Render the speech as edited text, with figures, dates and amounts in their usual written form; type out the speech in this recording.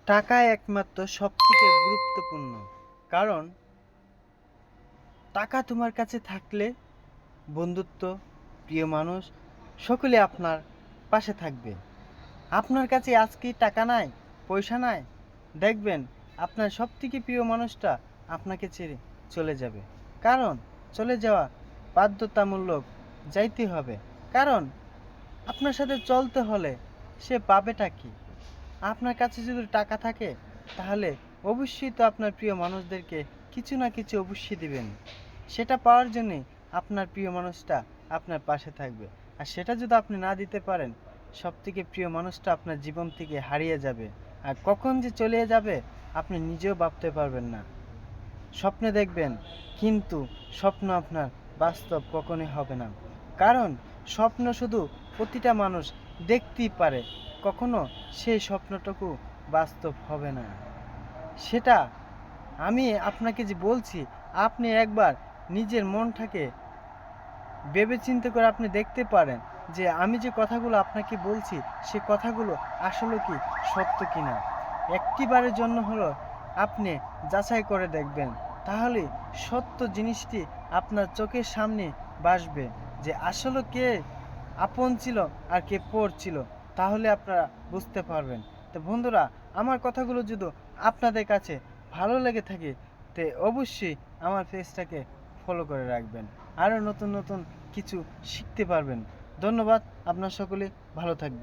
টাকা একমাত্র সবথেকে গুরুত্বপূর্ণ। কারণ টাকা তোমার কাছে থাকলে বন্ধুত্ব, প্রিয় মানুষ সকলে আপনার পাশে থাকবে। আপনার কাছে আজকে টাকা নাই, পয়সা নাই, দেখবেন আপনার সবথেকে প্রিয় মানুষটা আপনাকে ছেড়ে চলে যাবে। কারণ চলে যাওয়া বাধ্যতামূলক, যাইতে হবে। কারণ আপনার সাথে চলতে হলে সে পাবেটা কি? আপনার কাছে যদি টাকা থাকে তাহলে অবশ্যই তো আপনার প্রিয় মানুষদেরকে কিছু না কিছু অবশ্যই দিবেন। সেটা পাওয়ার জন্যে আপনার প্রিয় মানুষটা আপনার পাশে থাকবে। আর সেটা যদি আপনি না দিতে পারেন, সবথেকে প্রিয় মানুষটা আপনার জীবন থেকে হারিয়ে যাবে। আর কখন যে চলে যাবে আপনি নিজেও ভাবতে পারবেন না। স্বপ্নে দেখবেন, কিন্তু স্বপ্ন আপনার বাস্তব কখনোই হবে না। কারণ স্বপ্ন শুধু প্রতিটা মানুষ দেখতেই পারে, কখনো সেই স্বপ্নটুকু বাস্তব হবে না। সেটা আমি আপনাকে যে বলছি, আপনি একবার নিজের মনটাকে ভেবেচিন্তে করে আপনি দেখতে পারেন যে আমি যে কথাগুলো আপনাকে বলছি সে কথাগুলো আসলে কি সত্য কিনা। একটিবারের জন্য হলো আপনি যাচাই করে দেখবেন, তাহলে সত্য জিনিসটি আপনার চোখের সামনে ভাসবে যে আসলে কে আপন ছিল আর কে পর ছিল। তাহলে আপনারা বুঝতে পারবেন। তো বন্ধুরা, আমার কথাগুলো যদি আপনাদের কাছে ভালো লেগে থাকে তে অবশ্যই আমার পেজটাকে ফলো করে রাখবেন। আরও নতুন নতুন কিছু শিখতে পারবেন। ধন্যবাদ। আপনার সকলে ভালো থাকবেন।